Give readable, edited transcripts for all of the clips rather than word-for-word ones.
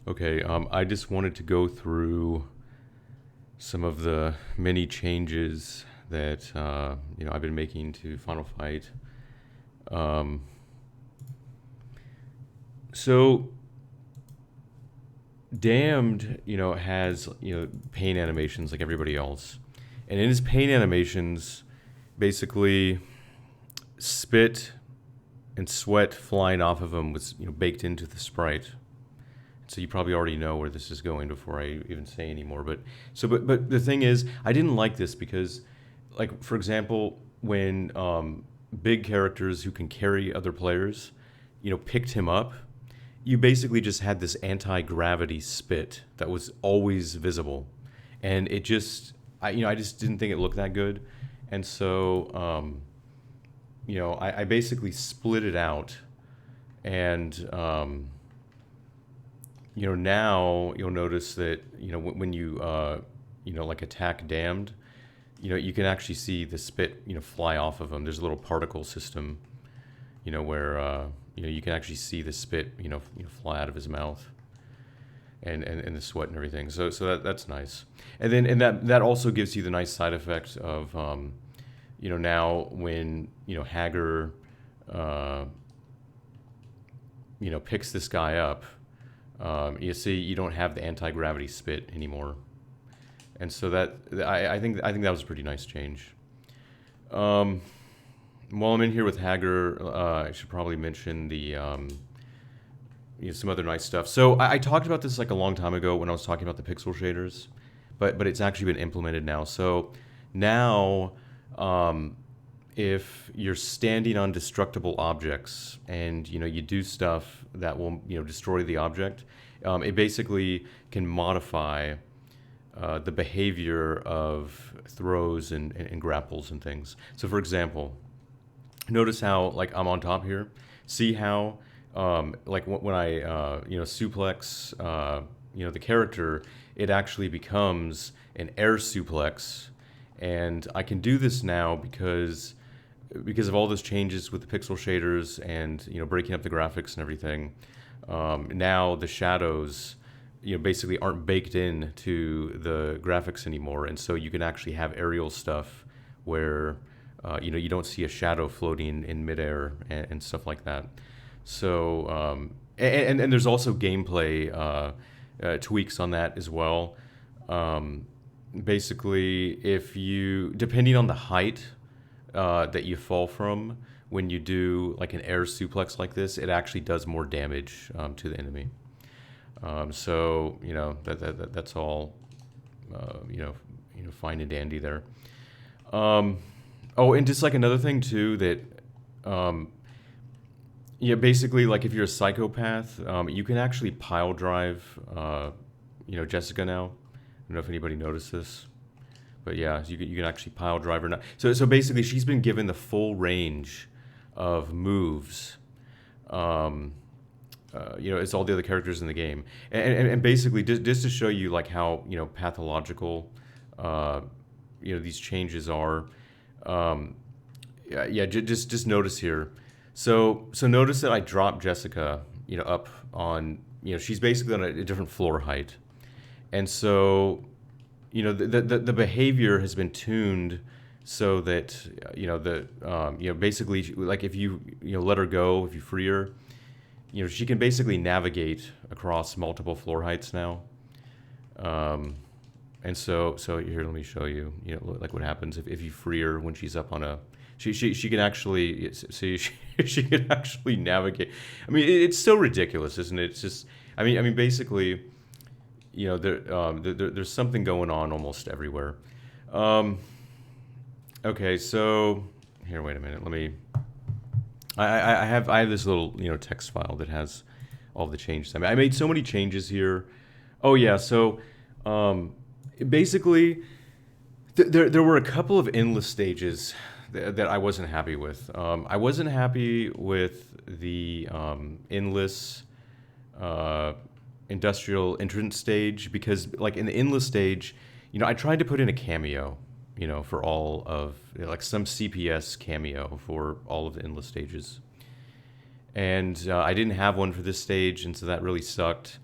Okay, I just wanted to go through some of the many changes that I've been making to Final Fight. Um, so Damned, has pain animations like everybody else, and in his pain animations, basically spit and sweat flying off of him was baked into the sprite. So you probably already know where this is going before I even say anymore. But the thing is, I didn't like this because, like for example, when big characters who can carry other players, picked him up, you basically just had this anti-gravity spit that was always visible, and it just I just didn't think it looked that good, and so I basically split it out, and now you'll notice that when you like attack damned, you can actually see the spit fly off of him. There's a little particle system, where you can actually see the spit fly out of his mouth, and the sweat and everything. So that's nice. And that also gives you the nice side effect of now when Hager picks this guy up, you see you don't have the anti-gravity spit anymore, and so I think that was a pretty nice change. Um, while I'm in here with Hager, I should probably mention the some other nice stuff. So I talked about this like a long time ago when I was talking about the pixel shaders, but it's actually been implemented now. So now, if you're standing on destructible objects and you do stuff that will destroy the object, it basically can modify the behavior of throws and grapples and things. So for example, notice how like I'm on top here. See how like when I suplex the character, it actually becomes an air suplex, and I can do this now because of all those changes with the pixel shaders and breaking up the graphics and everything. Now the shadows basically aren't baked in to the graphics anymore, and so you can actually have aerial stuff where you don't see a shadow floating in midair and stuff like that. So and there's also gameplay tweaks on that as well. Basically, if you depending on the height that you fall from when you do like an air suplex like this, it actually does more damage to the enemy. So that's all fine and dandy there. Oh, and just like another thing too that basically like if you're a psychopath, you can actually pile drive Jessica now. I don't know if anybody noticed this. But yeah, you can actually pile drive her now. So basically, she's been given the full range of moves. It's all the other characters in the game, and basically just to show you like how pathological these changes are. Just notice here. So notice that I dropped Jessica up on she's basically on a different floor height, and so the behavior has been tuned so that basically like if you let her go, if you free her, she can basically navigate across multiple floor heights now. And so here, let me show you like what happens if you free her when she's up on a she can actually see she can actually navigate. I mean, it's so ridiculous, isn't it? It's just I mean basically there's something going on almost everywhere. Okay, so here, wait a minute. Let me. I have this little text file that has all the changes. I made so many changes here. Oh yeah, so basically there were a couple of endless stages that I wasn't happy with. I wasn't happy with the endless. Industrial entrance stage because like in the endless stage I tried to put in a cameo for all of like some CPS cameo for all of the endless stages, and I didn't have one for this stage, and so that really sucked.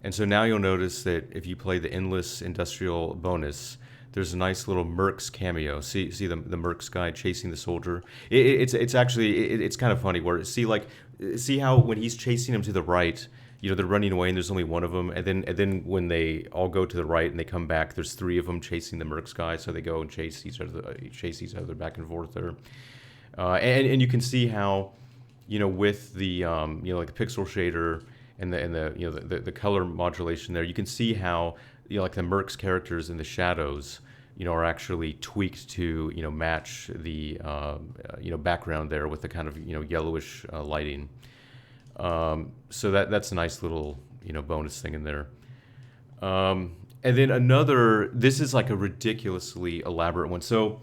And so now you'll notice that if you play the endless industrial bonus, there's a nice little Mercs cameo. See the Mercs guy chasing the soldier. It's actually it's kind of funny where see how when he's chasing him to the right, they're running away and there's only one of them, and then when they all go to the right and they come back, there's three of them chasing the Mercs guy. So they go and chase each other back and forth there, and you can see how with the like the pixel shader and the color modulation there, you can see how like the Mercs characters in the shadows are actually tweaked to match the background there with the kind of yellowish lighting. So that's a nice little bonus thing in there. And then this is like a ridiculously elaborate one. So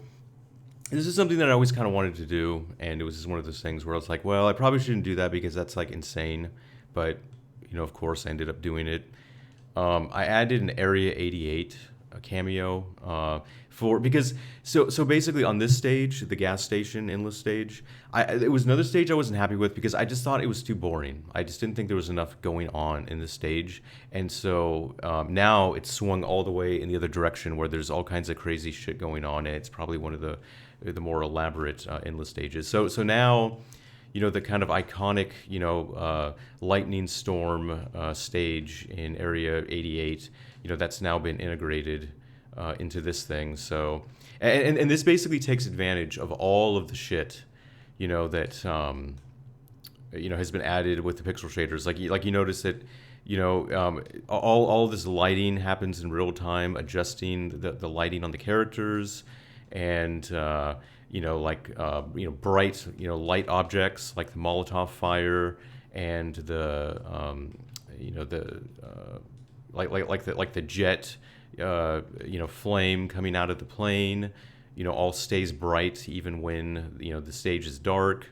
this is something that I always kind of wanted to do, and it was just one of those things where I was like, well, I probably shouldn't do that because that's like insane, but of course I ended up doing it. I added an Area 88 cameo so basically on this stage, the gas station endless stage, it was another stage I wasn't happy with because I just thought it was too boring. I just didn't think there was enough going on in this stage, and so now it's swung all the way in the other direction where there's all kinds of crazy shit going on, and it's probably one of the more elaborate endless stages. So now the kind of iconic, lightning storm stage in Area 88, that's now been integrated into this thing. So, and this basically takes advantage of all of the shit, that has been added with the pixel shaders. Like you notice that, all this lighting happens in real time, adjusting the lighting on the characters, and bright light objects like the Molotov fire and the the jet flame coming out of the plane all stays bright even when the stage is dark,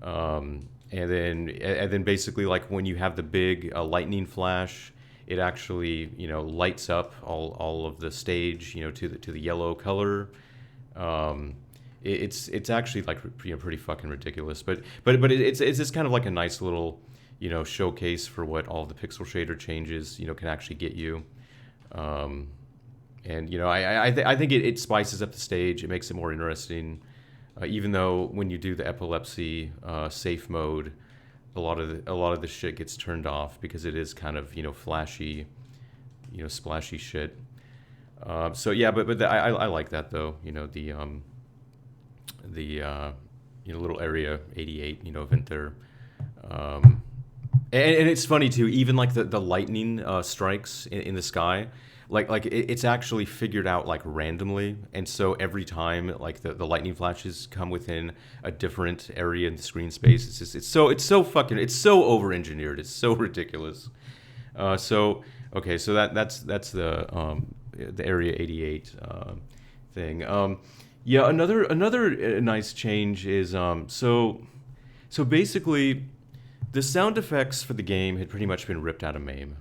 and then basically like when you have the big lightning flash, it actually lights up all of the stage to the yellow color. It's actually like pretty fucking ridiculous, but it's just kind of like a nice little showcase for what all the pixel shader changes can actually get you, and I think it spices up the stage. It makes it more interesting, even though when you do the epilepsy safe mode, a lot of the shit gets turned off because it is kind of flashy, splashy shit. So yeah, but I like that though. The little Area 88 event there, and it's funny too. Even like the lightning strikes in the sky, like it's actually figured out like randomly, and so every time like the lightning flashes come within a different area in the screen space, it's so over engineered. It's so ridiculous. So that's the Area 88 thing. Yeah, another nice change is so basically the sound effects for the game had pretty much been ripped out of MAME,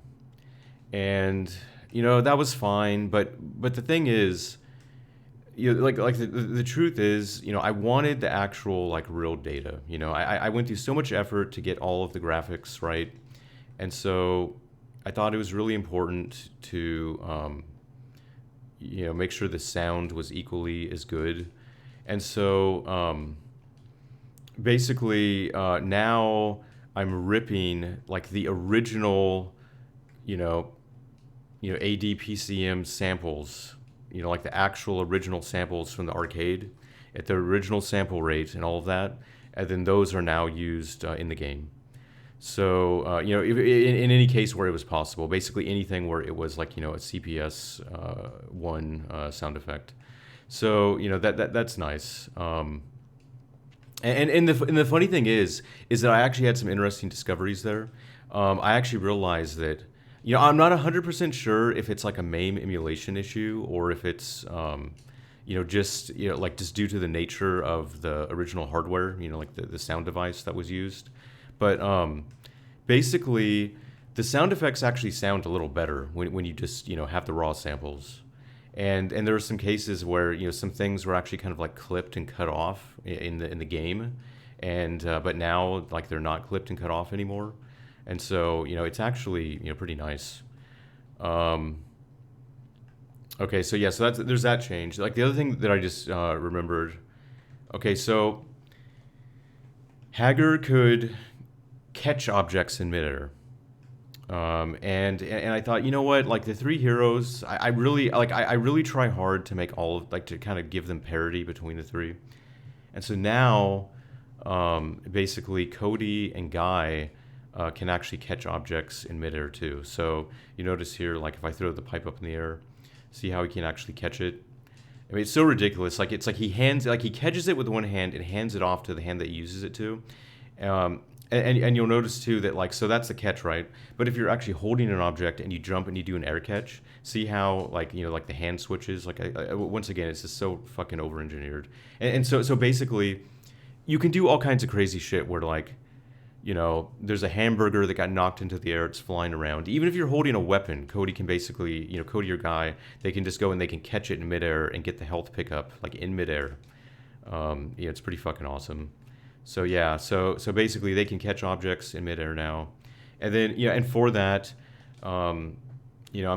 and that was fine. But the thing is, the truth is, I wanted the actual like real data. I went through so much effort to get all of the graphics right, and so I thought it was really important to make sure the sound was equally as good. And so basically now I'm ripping like the original ADPCM samples, like the actual original samples from the arcade at the original sample rate and all of that, and then those are now used in the game. So, in any case where it was possible, basically anything where it was like, a CPS 1 sound effect. So, that's nice. And the funny thing is that I actually had some interesting discoveries there. I actually realized that, I'm not 100% sure if it's like a MAME emulation issue or if it's, just due to the nature of the original hardware, like the sound device that was used. But basically, the sound effects actually sound a little better when you just have the raw samples, and there were some cases where some things were actually kind of like clipped and cut off in the game, and but now like they're not clipped and cut off anymore, and so it's actually pretty nice. Um, okay, so yeah, so there's that change. Like the other thing that I just remembered. Okay, so Hager could catch objects in midair. And I thought, you know what, like the three heroes, I really like I really try hard to make all of like to kind of give them parity between the three. And so now, basically, Cody and Guy can actually catch objects in midair too. So you notice here, like if I throw the pipe up in the air, see how he can actually catch it. I mean, it's so ridiculous. Like it's like he catches it with one hand and hands it off to the hand that he uses it to. And you'll notice too that like so that's the catch, right? But if you're actually holding an object and you jump and you do an air catch, see how like like the hand switches. Like once again, it's just so fucking over engineered. And so basically, you can do all kinds of crazy shit where like there's a hamburger that got knocked into the air, it's flying around. Even if you're holding a weapon, Cody can basically, Cody or Guy, they can just go and they can catch it in midair and get the health pickup like in midair. It's pretty fucking awesome. So yeah, so basically they can catch objects in midair now, and then and for that, I'm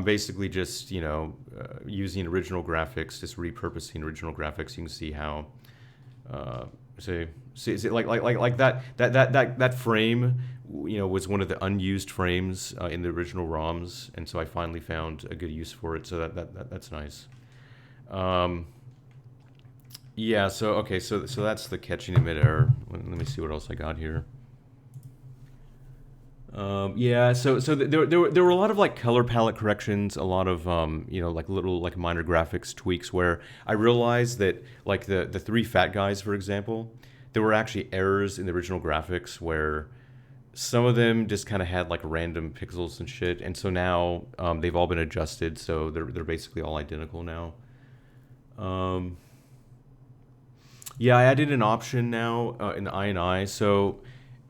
basically just using original graphics, just repurposing original graphics. You can see how, see like that frame, was one of the unused frames in the original ROMs, and so I finally found a good use for it. So that's nice. Yeah, so okay, so that's the catching in midair. Let me see what else I got here. Yeah, so there were a lot of like color palette corrections, a lot of like little like minor graphics tweaks where I realized that like the three fat guys, for example, there were actually errors in the original graphics where some of them just kind of had like random pixels and shit, and so now they've all been adjusted, so they're basically all identical now. Um, Yeah, I added an option now in INI. So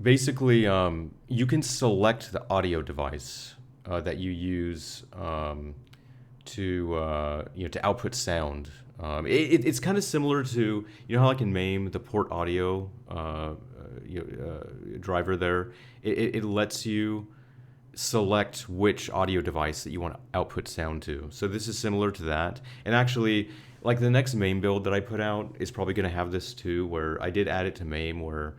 basically, you can select the audio device that you use to output sound. It's kind of similar to how like in MAME the port audio driver there. It lets you select which audio device that you want to output sound to. So this is similar to that. And actually, like the next MAME build that I put out is probably going to have this too, where I did add it to MAME, where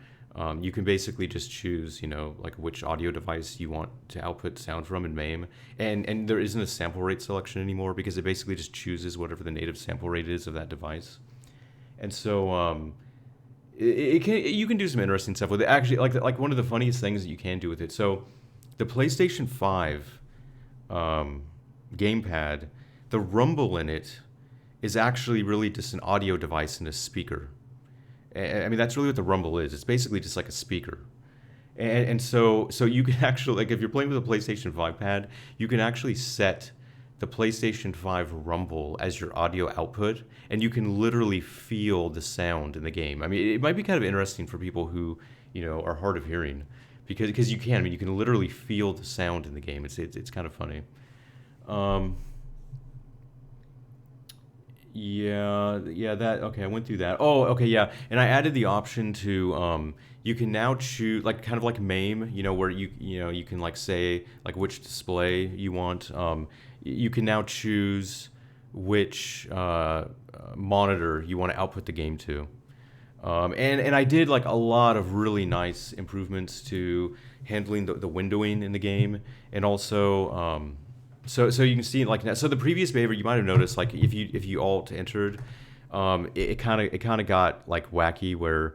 you can basically just choose, like which audio device you want to output sound from in MAME. And there isn't a sample rate selection anymore because it basically just chooses whatever the native sample rate is of that device. And so you can do some interesting stuff with it. Actually, like one of the funniest things that you can do with it. So the PlayStation 5 gamepad, the rumble in it is actually really just an audio device and a speaker. I mean, that's really what the rumble is. It's basically just like a speaker. And so you can actually, like if you're playing with a PlayStation 5 pad, you can actually set the PlayStation 5 rumble as your audio output, and you can literally feel the sound in the game. I mean, it might be kind of interesting for people who, are hard of hearing, because you can. I mean, you can literally feel the sound in the game. It's kind of funny. Um, yeah, that okay. I went through that. Oh, okay, yeah, and I added the option to you can now choose like kind of like MAME, where you can like say like which display you want. You can now choose which monitor you want to output the game to. And I did like a lot of really nice improvements to handling the windowing in the game, and also so you can see like so the previous behavior you might have noticed, like if you alt entered, it kind of got like wacky where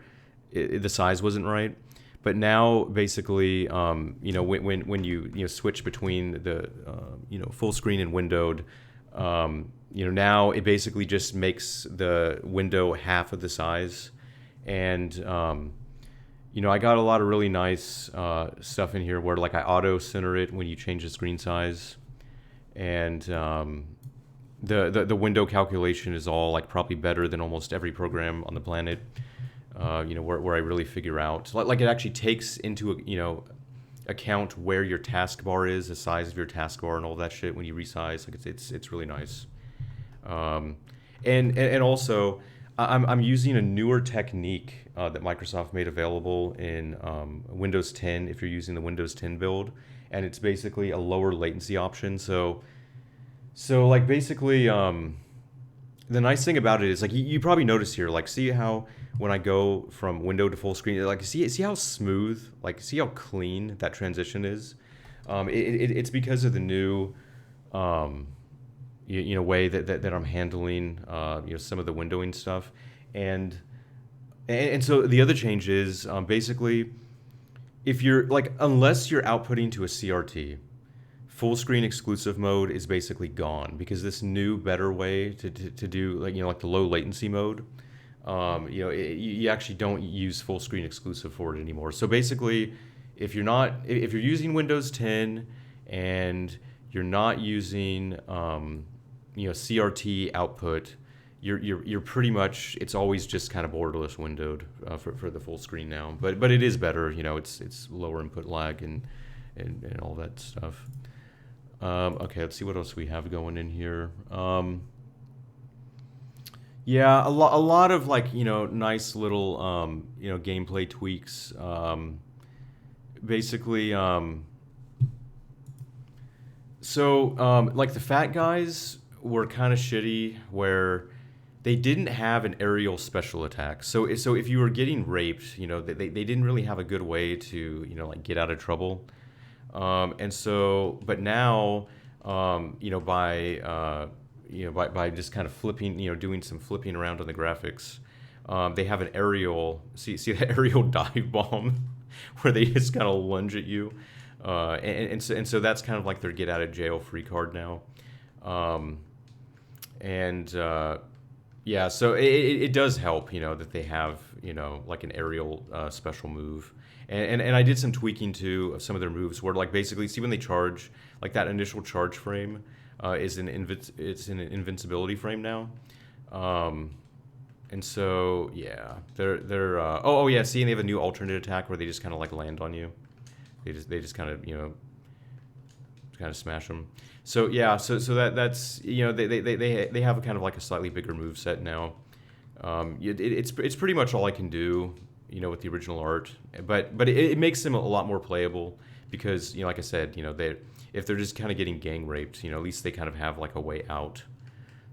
the size wasn't right. But now basically when you switch between the full screen and windowed, now it basically just makes the window half of the size. And I got a lot of really nice stuff in here where like I auto center it when you change the screen size, and the window calculation is all like probably better than almost every program on the planet. Where I really figure out like it actually takes into account where your taskbar is, the size of your taskbar, and all that shit when you resize. Like it's really nice. And also I'm using a newer technique that Microsoft made available in Windows 10 if you're using the Windows 10 build, and it's basically a lower latency option. So So like basically, the nice thing about it is like you probably notice here, like see how when I go from window to full screen, like see how smooth, like see how clean that transition is. It's because of the new, um, way that I'm handling, some of the windowing stuff, and and so the other change is basically if you're like unless you're outputting to a CRT, full screen exclusive mode is basically gone because this new better way to do like like the low latency mode, you actually don't use full screen exclusive for it anymore. So basically, if you're using Windows 10 and you're not using CRT output, you're pretty much it's always just kind of borderless windowed for the full screen now. But it is better. It's lower input lag and all that stuff. Okay, let's see what else we have going in here. Yeah, a lot of like nice little gameplay tweaks. Basically, like the fat guys were kind of shitty where they didn't have an aerial special attack. So if you were getting raped, they didn't really have a good way to like get out of trouble. But now, by just kind of flipping, doing some flipping around on the graphics, they have an aerial. See the aerial dive bomb, where they just kind of lunge at you, and so that's kind of like their get out of jail free card now, and yeah, so it does help, that they have like an aerial special move. And I did some tweaking too of some of their moves where like basically see when they charge like that initial charge frame it's in an invincibility frame now, and so yeah they're oh yeah, see, and they have a new alternate attack where they just kind of like land on you. They just kind of smash them. So yeah, so that's they have a kind of like a slightly bigger move set now. It's pretty much all I can do, with the original art, but it makes them a lot more playable because like I said, they if they're just kind of getting gang raped, at least they kind of have like a way out.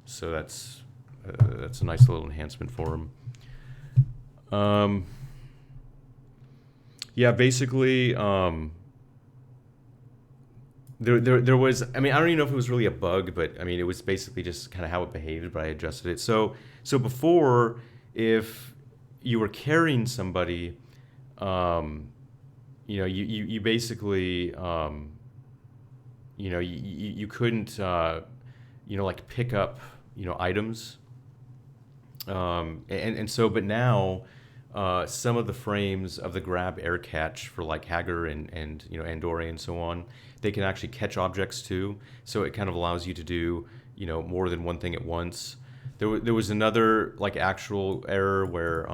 So that's a nice little enhancement for them. Yeah, basically, there was, I mean, I don't even know if it was really a bug, but I mean, it was basically just kind of how it behaved, but I adjusted it. So before, if you were carrying somebody, you basically, you couldn't, like pick up, items. But now, some of the frames of the grab air catch for like Hager and Andore and so on, they can actually catch objects too. So it kind of allows you to do more than one thing at once. There was another like actual error where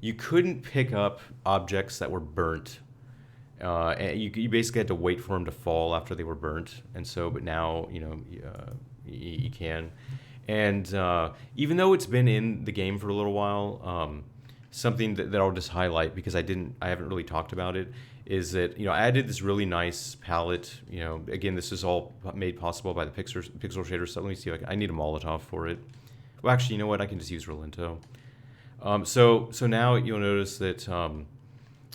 you couldn't pick up objects that were burnt. And you basically had to wait for them to fall after they were burnt. And so, but now you can. And even though it's been in the game for a little while, something that I'll just highlight because I haven't really talked about it, is that I added this really nice palette. Again, this is all made possible by the pixel shader. So let me see if I need a Molotov for it. Well, actually, you know what? I can just use Rolento. So now you'll notice that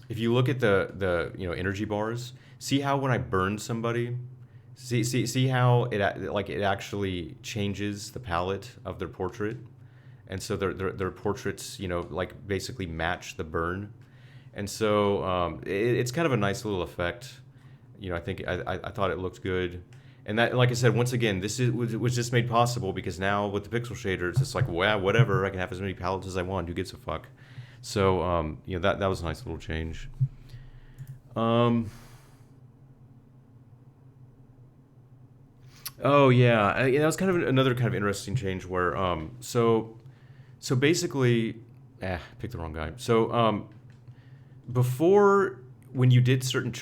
if you look at the energy bars, see how when I burn somebody, see how it actually changes the palette of their portrait, and so their portraits like basically match the burn, and so it's kind of a nice little effect. I think I thought it looked good. And that, like I said, once again, was just made possible because now with the pixel shaders, it's like, wow, whatever, I can have as many palettes as I want. Who gives a fuck? So, that was a nice little change. Oh yeah, that was kind of another kind of interesting change where, so basically, picked the wrong guy. So, before when you did certain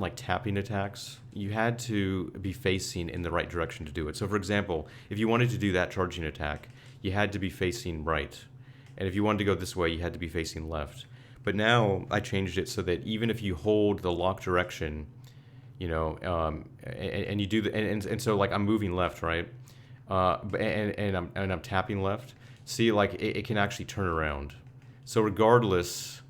like tapping attacks, you had to be facing in the right direction to do it. So for example, if you wanted to do that charging attack, you had to be facing right. And if you wanted to go this way, you had to be facing left. But now I changed it so that even if you hold the lock direction, and you do the and so like I'm moving left, right, and I'm tapping left. See, like it can actually turn around. So regardless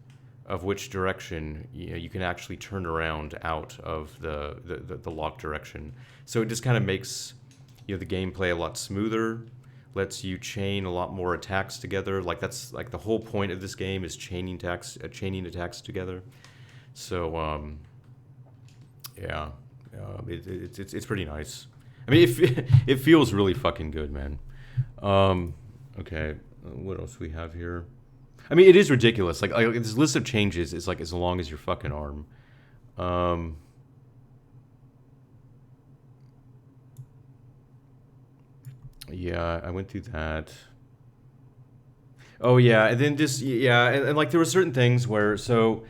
of which direction, you can actually turn around out of the locked direction. So it just kind of makes the gameplay a lot smoother, lets you chain a lot more attacks together. Like that's like the whole point of this game is chaining attacks together. So yeah, it's pretty nice. I mean, it feels really fucking good, man. Okay, what else we have here? I mean, it is ridiculous. Like this list of changes is like as long as your fucking arm. Yeah, I went through that. Oh yeah, and then just yeah, and like there were certain things where so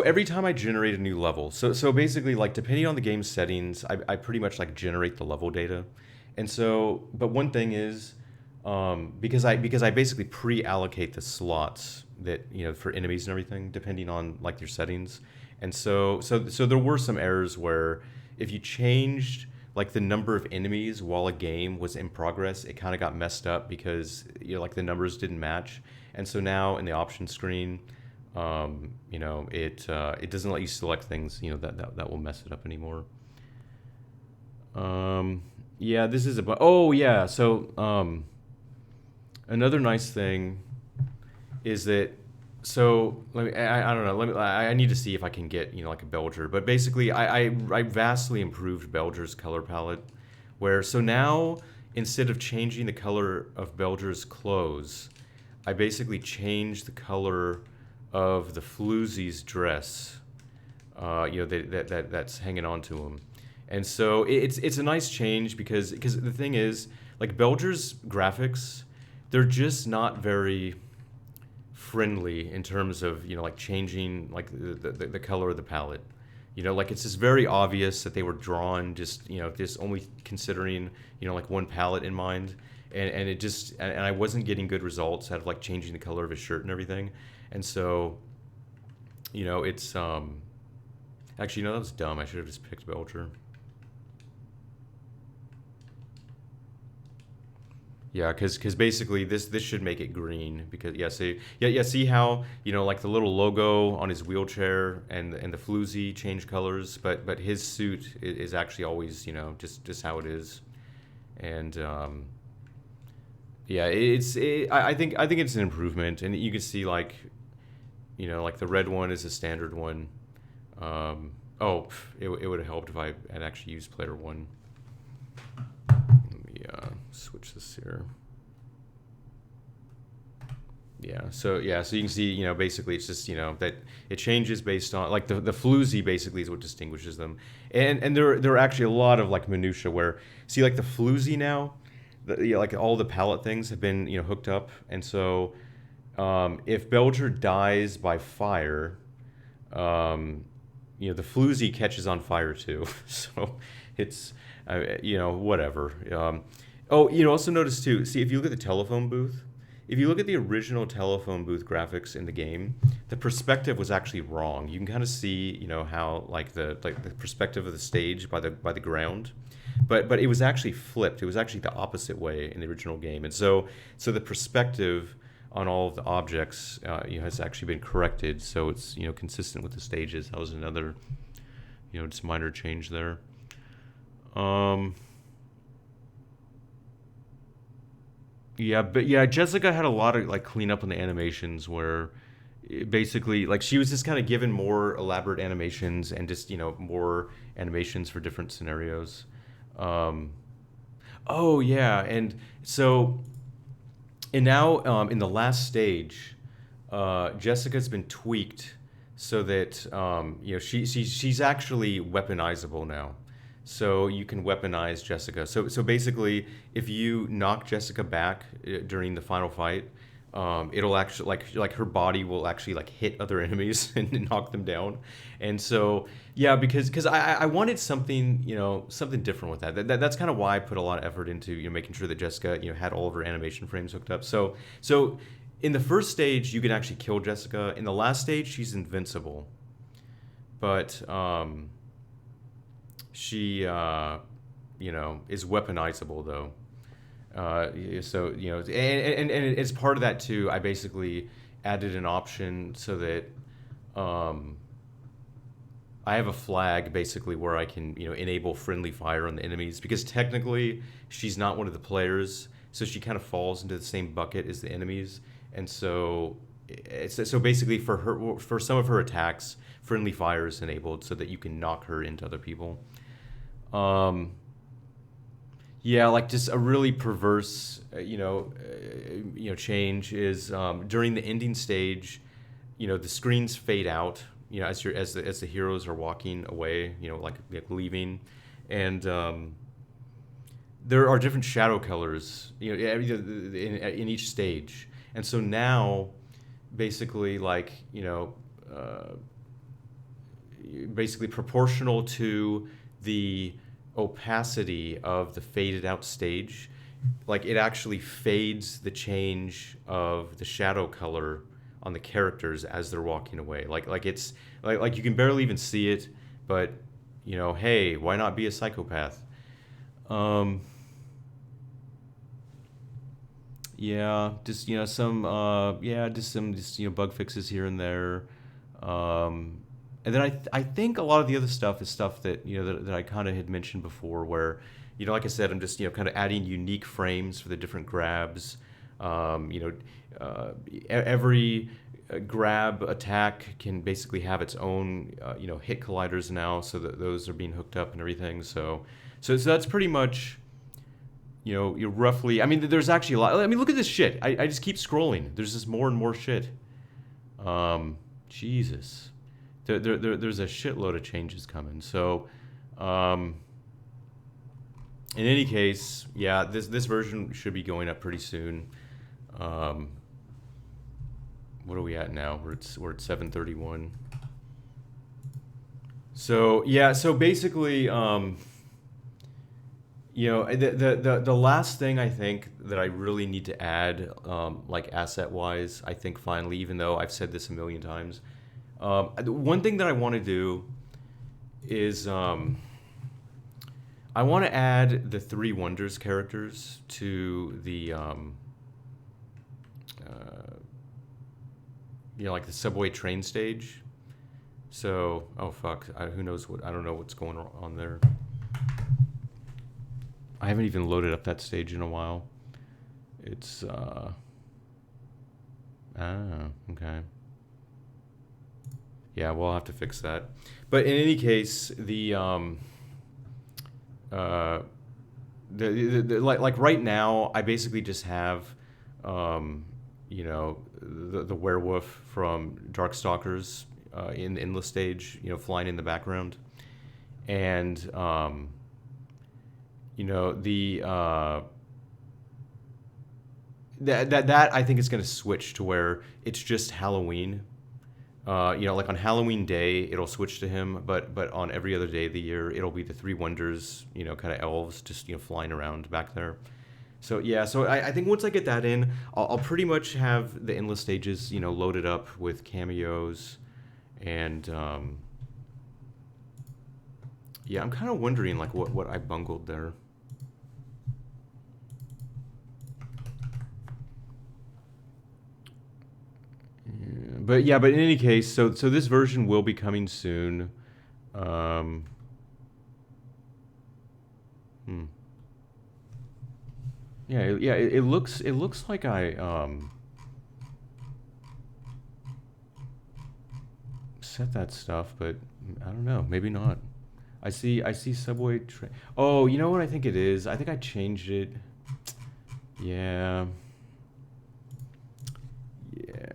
every time I generate a new level, so basically like depending on the game's settings, I pretty much like generate the level data, and so but one thing is because I basically pre-allocate the slots that for enemies and everything depending on like your settings, and so there were some errors where if you changed like the number of enemies while a game was in progress, it kind of got messed up because like the numbers didn't match, and so now in the option screen, it doesn't let you select things that will mess it up anymore. Yeah, this is oh yeah, so another nice thing is that let me I don't know I need to see if I can get like a Belger, but basically I vastly improved Belger's color palette, where so now instead of changing the color of Belger's clothes, I basically changed the color of the floozy's dress, that's hanging on to him, and so it's a nice change because the thing is like Belger's graphics, they're just not very friendly in terms of like changing like the color of the palette. Like it's just very obvious that they were drawn just only considering like one palette in mind, and it just and I wasn't getting good results out of like changing the color of his shirt and everything, and so it's actually that was dumb. I should have just picked Belcher. Yeah, because basically this should make it green because see how like the little logo on his wheelchair and the floozy change colors, but his suit is actually always just how it is, and yeah, I think it's an improvement, and you can see like like the red one is a standard one. It would have helped if I had actually used player one. Switch this here. So you can see basically it's just that it changes based on like the floozy basically is what distinguishes them, and there are actually a lot of like minutia where see like the floozy now, like all the palette things have been hooked up, and so if Belger dies by fire, the floozy catches on fire too. So it's whatever. Also notice too, see if you look at the telephone booth, if you look at the original telephone booth graphics in the game, the perspective was actually wrong. You can kind of see, how like the perspective of the stage by the ground, but it was actually flipped. It was actually the opposite way in the original game, and so the perspective on all of the objects has actually been corrected, so it's consistent with the stages. That was another just minor change there. Yeah, but yeah, Jessica had a lot of like cleanup on the animations where basically like she was just kind of given more elaborate animations and just more animations for different scenarios. Um, oh yeah, and so and now in the last stage, Jessica's been tweaked so that she's actually weaponizable now. So you can weaponize Jessica. So basically, if you knock Jessica back during the final fight, it'll actually like her body will actually like hit other enemies and knock them down. And so yeah, because I wanted something something different with that's kind of why I put a lot of effort into making sure that Jessica had all of her animation frames hooked up. So in the first stage you can actually kill Jessica. In the last stage she's invincible, but she you know, is weaponizable though. So you know, and as part of that too, I basically added an option so that um, I have a flag basically where I can, you know, enable friendly fire on the enemies because technically she's not one of the players, so she kind of falls into the same bucket as the enemies, and so so basically for her, for some of her attacks, friendly fire is enabled so that you can knock her into other people. Um, yeah, like just a really perverse, you know, change is during the ending stage, you know, the screens fade out, you know, as the heroes are walking away, you know, like leaving, and there are different shadow colors, you know, in each stage, and so now, basically, like you know, uh, basically proportional to the opacity of the faded out stage, like it actually fades the change of the shadow color on the characters as they're walking away. Like it's like you can barely even see it, but you know, hey, why not be a psychopath? Um, yeah, just you know some yeah, just some just you know bug fixes here and there. And then I think a lot of the other stuff is stuff that you know that I kind of had mentioned before, where you know like I said, I'm just you know kind of adding unique frames for the different grabs. You know, every grab attack can basically have its own you know hit colliders now, so that those are being hooked up and everything. So that's pretty much you know, you roughly. I mean, there's actually a lot. I mean, look at this shit. I just keep scrolling. There's just more and more shit. Jesus, there's a shitload of changes coming. So, um, in any case, yeah, this version should be going up pretty soon. Um, what are we at now? We're at 7:31. So yeah, so basically, you know, the last thing I think that I really need to add, like asset wise, I think finally, even though I've said this a million times, one thing that I want to do is I want to add the Three Wonders characters to the, uh, you know, like the subway train stage. So, oh fuck, who knows what? I don't know what's going on there. I haven't even loaded up that stage in a while. It's okay. Yeah, we'll have to fix that. But in any case, uh like right now, I basically just have you know the werewolf from Darkstalkers in the endless stage, you know, flying in the background, and you know that I think is going to switch to where it's just Halloween. You know, like on Halloween Day, it'll switch to him, but on every other day of the year, it'll be the Three Wonders. You know, kind of elves just you know flying around back there. So yeah, so I think once I get that in, I'll pretty much have the endless stages you know loaded up with cameos, and yeah, I'm kind of wondering like what I bungled there. But yeah, but in any case, so this version will be coming soon. Um, hmm. Yeah, it looks like I set that stuff, but I don't know, maybe not. I see subway train. Oh, you know what I think it is? I think I changed it. Yeah. Yeah.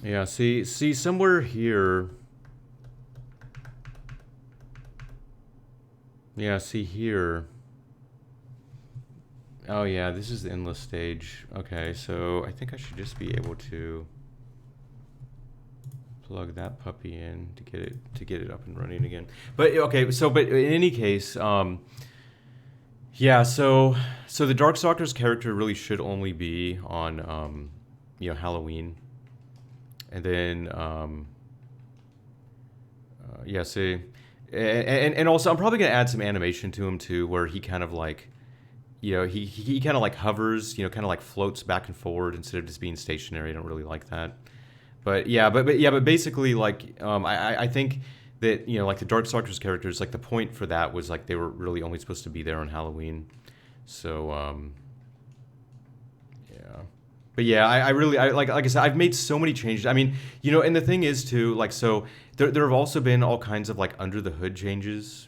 Yeah, see somewhere here. Yeah, see here. Oh yeah, this is the endless stage. Okay, so I think I should just be able to plug that puppy in to get it up and running again. But okay, so but in any case, yeah. So the Darkstalkers character really should only be on Halloween, and then yeah. See, and also I'm probably gonna add some animation to him too, where he kind of like. He kind of like hovers, kind of like floats back and forward instead of just being stationary. I don't really like that. But yeah, but basically, like, I think that like the Darkstalkers characters, like the point for that was like they were really only supposed to be there on Halloween. So yeah, but yeah, I really like I said, I've made so many changes. I mean, and the thing is too, like, so there have also been all kinds of like under the hood changes.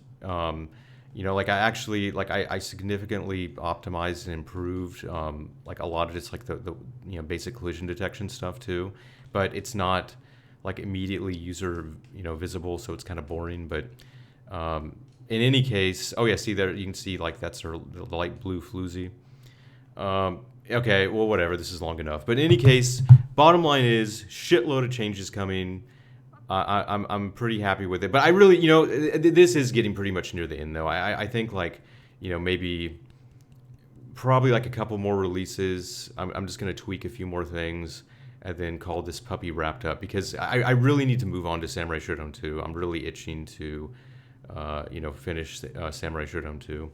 Like I actually like I significantly optimized and improved like a lot of just like the basic collision detection stuff too, but it's not like immediately user visible, so it's kind of boring. But in any case, oh yeah, see there you can see like that's the light blue floozy. Okay, well whatever, this is long enough. But in any case, bottom line is shitload of changes coming. I'm pretty happy with it, but I really, this is getting pretty much near the end though. I think like, maybe probably like a couple more releases. I'm just gonna tweak a few more things and then call this puppy wrapped up because I really need to move on to Samurai Shodown 2. I'm really itching to, finish Samurai Shodown 2.